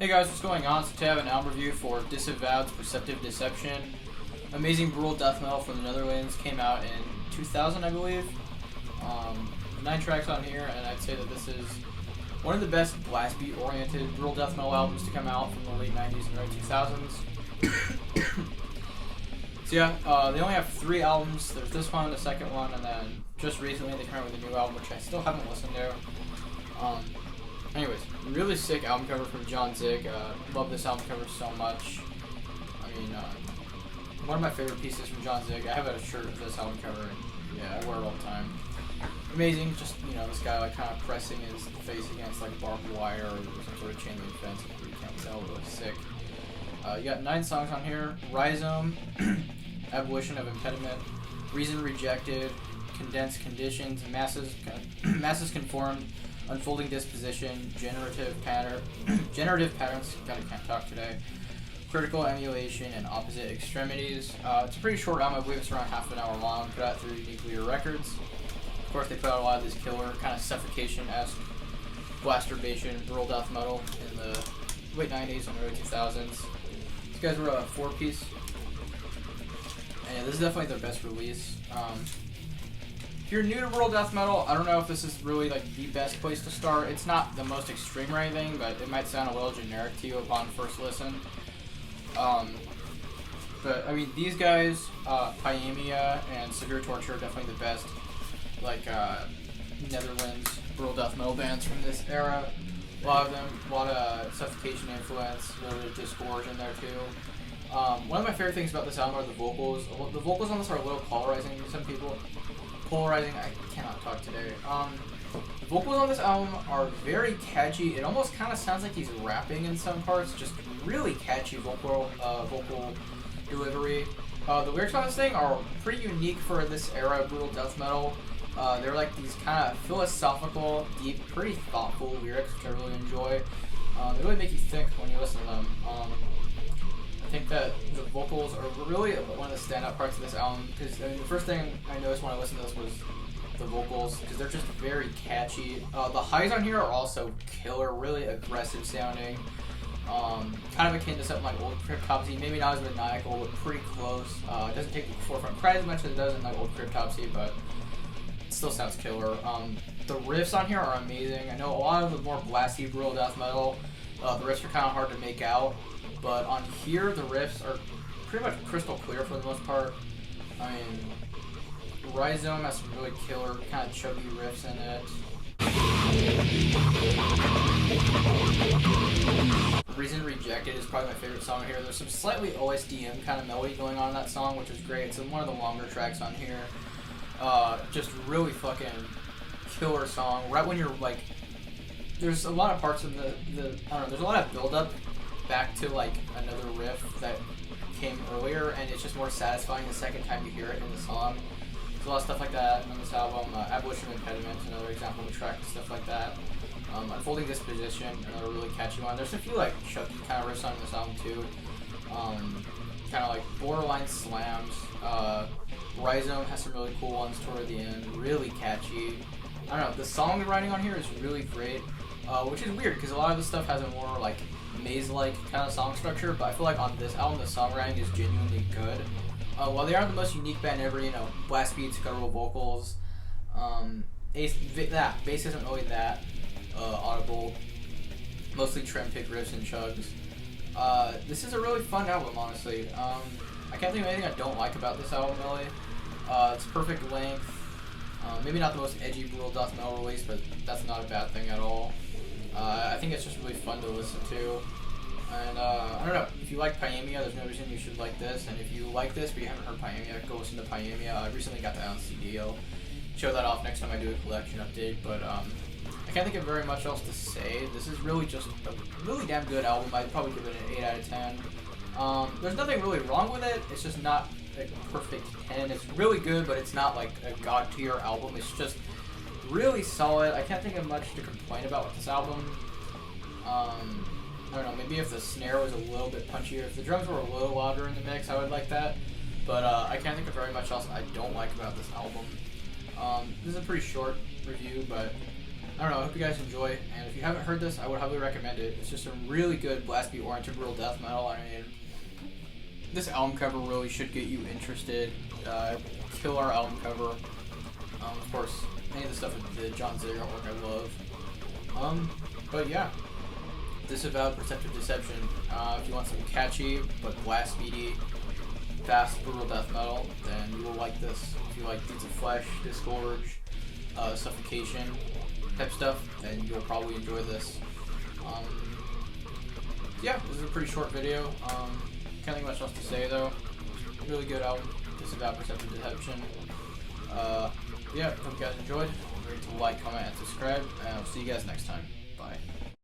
Hey guys, what's going on? So today I have an album review for DISAVOWED's Perceptive Deception. Amazing brutal death metal from the Netherlands, came out in 2000 I believe. 9 tracks on here, and I'd say that this is one of the best blast beat oriented brutal death metal albums to come out from the late 90s and early 2000s. So yeah, they only have 3 albums. There's this one, the second one, and then just recently they came out with a new album which I still haven't listened to. Anyways, really sick album cover from John Zig. Love this album cover so much. I mean, one of my favorite pieces from John Zig. I have a shirt of this album cover, and yeah, I wear it all the time. Amazing, just, you know, this guy like kind of pressing his face against like barbed wire or some sort of chain link fence. You can't tell, really sick. You got 9 songs on here: Rhizome, Abolition of Impediment, Reason Rejected, Condensed Conditions, Masses Conformed, Unfolding Disposition, Generative Patterns, can't talk today, Critical Emulation, and Opposite Extremities. It's a pretty short album. I believe it's around half an hour long, put out through Nuclear Records. Of course, they put out a lot of this killer, kind of suffocation-esque blasturbation, brutal death metal in the late 90s and early 2000s. These guys were a 4-piece, and yeah, this is definitely their best release. If you're new to brutal death metal, I don't know if this is really like the best place to start. It's not the most extreme or anything, but it might sound a little generic to you upon first listen. But I mean, these guys, Pyamia and Severe Torture, are definitely the best like Netherlands brutal death metal bands from this era. A lot of them, a lot of Suffocation influence, a little bit of Disgorge in there too. One of my favorite things about this album are the vocals. The vocals on this are a little polarizing to some people. Polarizing, I cannot talk today. The vocals on this album are very catchy. It almost kind of sounds like he's rapping in some parts. Just really catchy vocal delivery. The lyrics on this thing are pretty unique for this era of brutal death metal. They're like these kind of philosophical, deep, pretty thoughtful lyrics, which I really enjoy. They really make you think when you listen to them. I think that the vocals are really one of the standout parts of this album, because I mean, the first thing I noticed when I listened to this was the vocals, because they're just very catchy. The highs on here are also killer, really aggressive sounding, kind of akin to something like Old Cryptopsy, maybe not as maniacal, but pretty close. It doesn't take the forefront quite as much as it does in like Old Cryptopsy, but it still sounds killer. The riffs on here are amazing. I know a lot of the more blasty brutal death metal, the riffs are kind of hard to make out. But on here, the riffs are pretty much crystal clear for the most part. I mean, Rhizome has some really killer, kind of chuggy riffs in it. Reason Rejected is probably my favorite song here. There's some slightly OSDM kind of melody going on in that song, which is great. It's one of the longer tracks on here. Just really fucking killer song. Right when you're like, there's a lot of parts of I don't know, there's a lot of build-up back to like another riff that came earlier, and it's just more satisfying the second time you hear it in the song. There's a lot of stuff like that on this album. Abolition of Impediment, another example of a track, stuff like that. Unfolding Disposition, another really catchy one. There's a few like chunky kind of riffs on this album too. Kind of like borderline slams. Rhizome has some really cool ones toward the end, really catchy. I don't know, the songwriting on here is really great, which is weird because a lot of this stuff has a more like maze-like kind of song structure, but I feel like on this album the songwriting is genuinely good. While they aren't the most unique band ever, you know, blast beats, guttural vocals, bass isn't really that audible, mostly trim-pick riffs and chugs. This is a really fun album, honestly. I can't think of anything I don't like about this album, really. It's perfect length, maybe not the most edgy brutal death metal release, but that's not a bad thing at all. I think it's just really fun to listen to, and I don't know, if you like Pyamia, there's no reason you should like this, and if you like this but you haven't heard Pyamia, go listen to Pyamia. I recently got that on CD. I'll show that off next time I do a collection update, but I can't think of very much else to say. This is really just a really damn good album. I'd probably give it an 8 out of 10. There's nothing really wrong with it, it's just not a perfect 10. It's really good, but it's not like a god tier album. It's just really solid. I can't think of much to complain about with this album. I don't know, maybe if the snare was a little bit punchier, if the drums were a little louder in the mix, I would like that. But I can't think of very much else I don't like about this album. This is a pretty short review, but I don't know, I hope you guys enjoy, and if you haven't heard this, I would highly recommend it. It's just a really good blast beat oriented brutal death metal. I mean, this album cover really should get you interested. Killer album cover. Of course, any of the stuff with the John Zigger artwork I love. But yeah, Disavowed, Perceptive Deception. If you want some catchy but blast beaty, fast brutal death metal, then you will like this. If you like Deeds of Flesh, Disgorge, Suffocation type stuff, then you'll probably enjoy this. Yeah, this is a pretty short video. Can't think much else to say though. Really good album, Disavowed, Perceptive Deception. Yeah, hope you guys enjoyed. Don't forget to like, comment, and subscribe, and I'll see you guys next time. Bye.